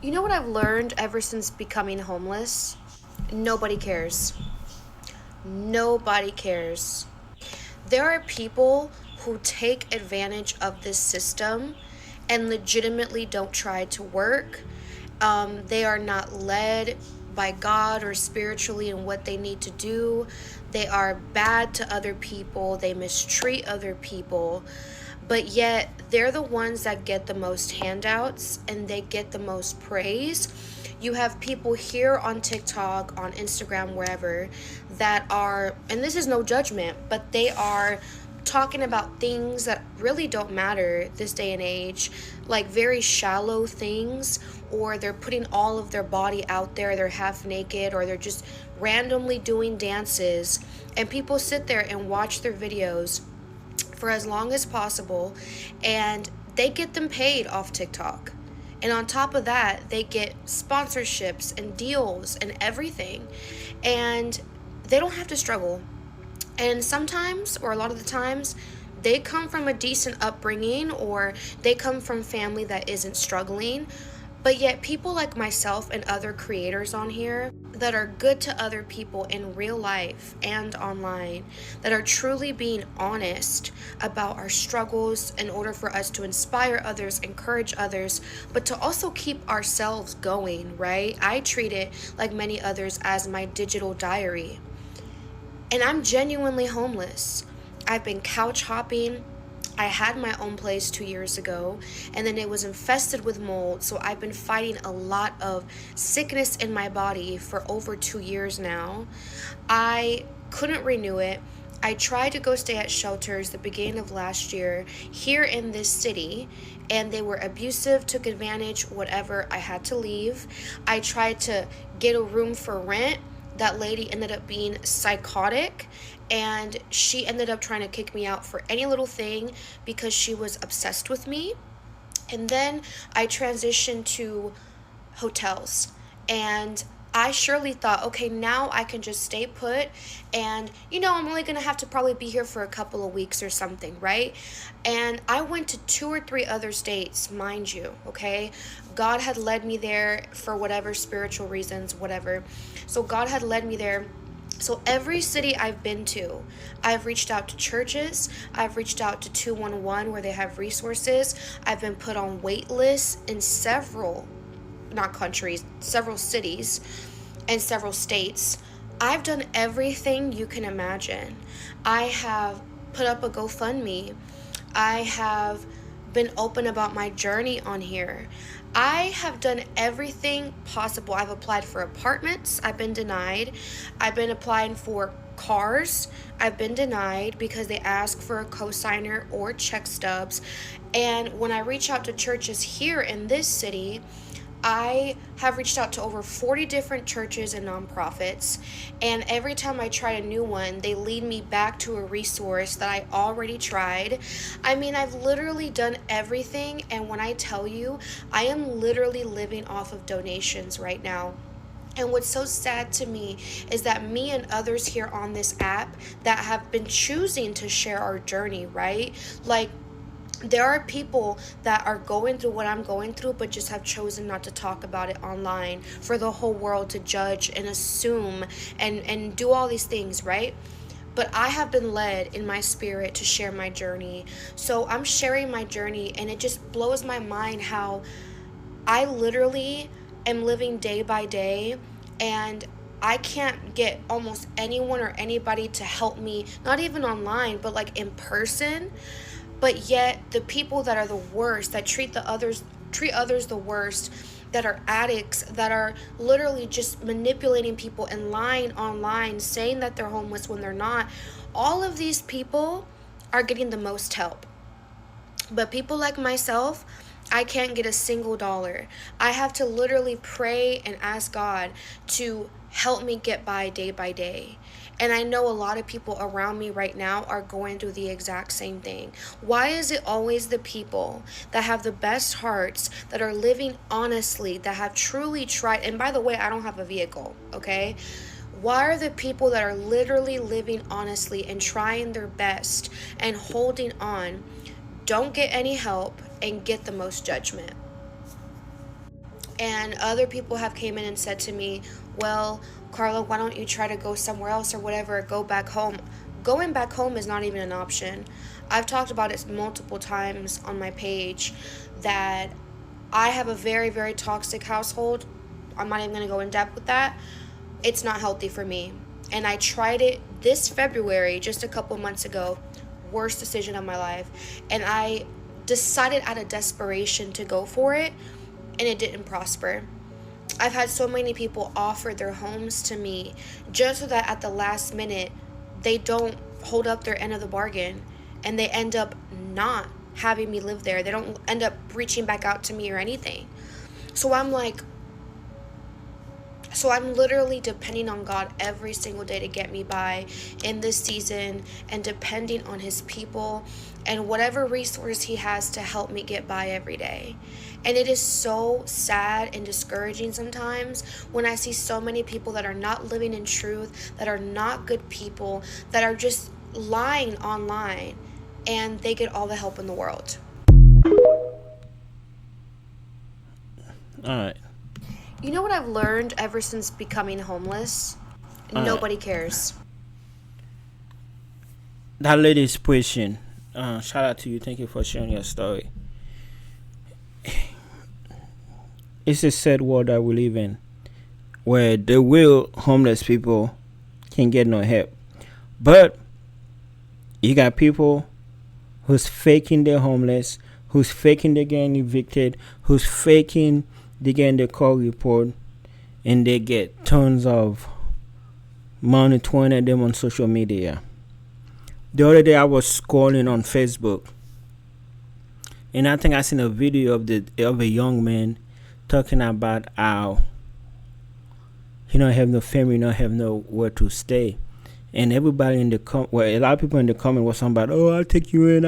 You know what I've learned ever since becoming homeless? Nobody cares. Nobody cares. There are people who take advantage of this system and legitimately don't try to work. They are not led by God or spiritually in what they need to do. They are bad to other people. They mistreat other people. But yet, they're the ones that get the most handouts and they get the most praise. You have people here on TikTok, on Instagram, wherever, that are, and this is no judgment, but they are talking about things that really don't matter this day and age, like very shallow things, or they're putting all of their body out there, they're half naked, or they're just randomly doing dances, and people sit there and watch their videos for as long as possible, and they get them paid off TikTok. And on top of that, they get sponsorships and deals and everything. And they don't have to struggle. And sometimes, or a lot of the times, they come from a decent upbringing or they come from family that isn't struggling. But yet, people like myself and other creators on here that are good to other people in real life and online, that are truly being honest about our struggles in order for us to inspire others, encourage others, but to also keep ourselves going, right? I treat it, like many others, as my digital diary. And I'm genuinely homeless. I've been couch hopping. I had my own place 2 years ago, and then it was infested with mold. So I've been fighting a lot of sickness in my body for over 2 years now. I couldn't renew it. I tried to go stay at shelters the beginning of last year here in this city, and they were abusive, took advantage, whatever. I had to leave. I tried to get a room for rent. That lady ended up being psychotic, and she ended up trying to kick me out for any little thing because she was obsessed with me. And then I transitioned to hotels, and I surely thought, okay, now I can just stay put, and I'm only gonna have to probably be here for a couple of weeks or something, right? And I went to 2 or 3 other states, mind you, okay? God had led me there for whatever spiritual reasons, whatever. So God had led me there. So every city I've been to, I've reached out to churches, I've reached out to 211 where they have resources. I've been put on wait lists in several, not countries, several cities and several states. I've done everything you can imagine. I have put up a GoFundMe. I have been open about my journey on here. I have done everything possible. I've applied for apartments. I've been denied. I've been applying for cars. I've been denied because they ask for a cosigner or check stubs. And when I reach out to churches here in this city, I have reached out to over 40 different churches and nonprofits, and every time I try a new one, they lead me back to a resource that I already tried. I mean, I've literally done everything, and when I tell you, I am literally living off of donations right now. And what's so sad to me is that me and others here on this app that have been choosing to share our journey, right? Like, there are people that are going through what I'm going through, but just have chosen not to talk about it online for the whole world to judge and assume and do all these things, right? But I have been led in my spirit to share my journey. So I'm sharing my journey, and it just blows my mind how I literally am living day by day, and I can't get almost anyone or anybody to help me, not even online, but like in person. But yet the people that are the worst, that treat others the worst, that are addicts, that are literally just manipulating people and lying online, saying that they're homeless when they're not, all of these people are getting the most help. But people like myself, I can't get a single dollar. I have to literally pray and ask God to help me get by day. And I know a lot of people around me right now are going through the exact same thing. Why is it always the people that have the best hearts, that are living honestly, that have truly tried? And by the way, I don't have a vehicle, okay? Why are the people that are literally living honestly and trying their best and holding on don't get any help and get the most judgment? And other people have came in and said to me, well, Carla, why don't you try to go somewhere else or whatever, go back home. Going back home is not even an option. I've talked about it multiple times on my page that I have a very, very toxic household. I'm not even going to go in depth with that. It's not healthy for me. And I tried it this February, just a couple months ago. Worst decision of my life. And I decided out of desperation to go for it, and it didn't prosper. I've had so many people offer their homes to me just so that at the last minute they don't hold up their end of the bargain, and they end up not having me live there. They don't end up reaching back out to me or anything. So I'm literally depending on God every single day to get me by in this season, and depending on his people and whatever resource he has to help me get by every day. And it is so sad and discouraging sometimes when I see so many people that are not living in truth, that are not good people, that are just lying online, and they get all the help in the world. All right. You know what I've learned ever since becoming homeless? Nobody cares. That lady's pushing. Shout out to you. Thank you for sharing your story. It's a sad world that we live in, where the real homeless people can get no help. But you got people who's faking they're homeless, who's faking they're getting evicted, who's faking they getting the call report, and they get tons of money thrown at them on social media. The other day I was scrolling on Facebook, and I think I seen a video of a young man talking about how he don't have no family, don't have nowhere to stay. And everybody in the a lot of people in the comment was talking about, oh, I'll take you in,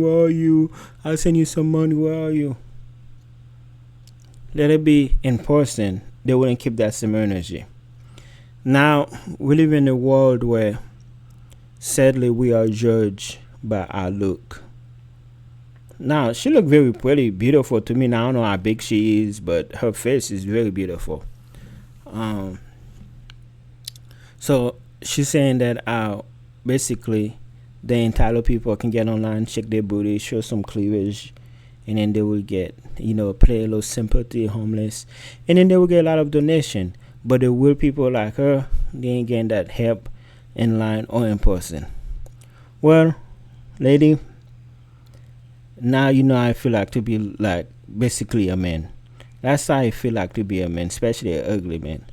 where are you? I'll send you some money, where are you? Let it be in person, they wouldn't keep that same energy. Now, we live in a world where, sadly, we are judged by our look. Now, she looked very pretty, beautiful to me. Now, I don't know how big she is, but her face is very beautiful. So, she's saying that basically, the entitled people can get online, check their booty, show some cleavage, and then they will get, play a little sympathy, homeless, and then they will get a lot of donation. But the real people like her, they ain't getting that help in line or in person. Well, lady, now you know how I feel like to be like basically a man. That's how I feel like to be a man, especially an ugly man.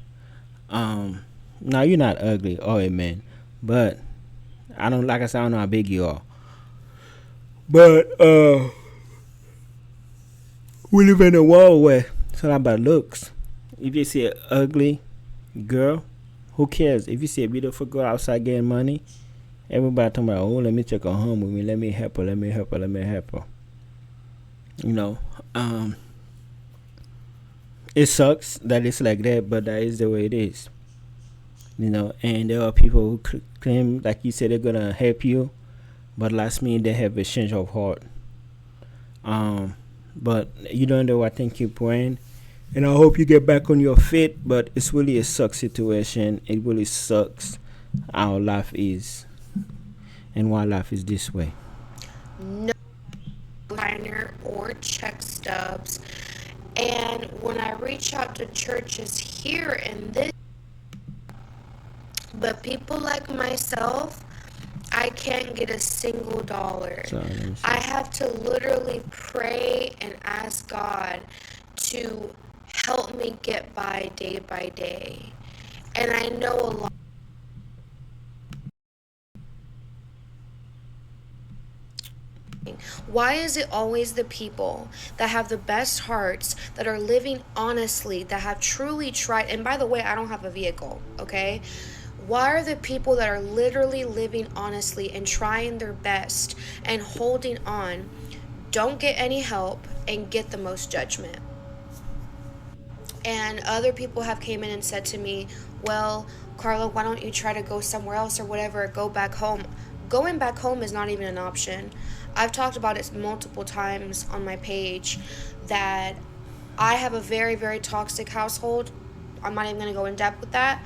Now you're not ugly or a man, but I don't know how big you are. But we live in a world where it's all about looks. If you see an ugly girl, who cares? If you see a beautiful girl outside getting money, everybody talking about, oh, let me take her home with me, let me help her. It sucks that it's like that, but that is the way it is. And there are people who claim, like you said, they're gonna help you, but last minute they have a change of heart. But you don't know. I think keep praying, and I hope you get back on your feet. But it's really a suck situation. It really sucks how life is, and why life is this way. No liner or check stubs. And when I reach out to churches here in this, but people like myself, I can't get a single dollar. I have to literally pray and ask God to help me get by day. And I know a lot. Why is it always the people that have the best hearts, that are living honestly, that have truly tried? And by the way, I don't have a vehicle, okay? Why are the people that are literally living honestly and trying their best and holding on don't get any help and get the most judgment? And other people have came in and said to me, well, Carla, why don't you try to go somewhere else or whatever, go back home. Going back home is not even an option. I've talked about it multiple times on my page that I have a very, very toxic household. I'm not even going to go in depth with that.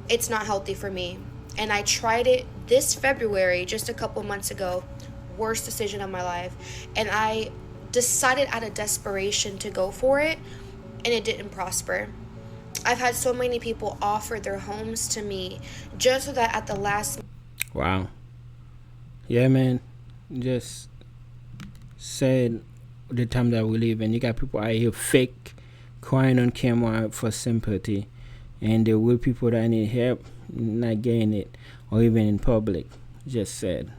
It's not healthy for me. And I tried it this February, just a couple months ago. Worst decision of my life. And I decided out of desperation to go for it, and it didn't prosper. I've had so many people offer their homes to me just so that at the last. Wow. Yeah, man. Just said the time that we live in. You got people out here fake crying on camera for sympathy, and the real people that need help not getting it, or even in public. Just said.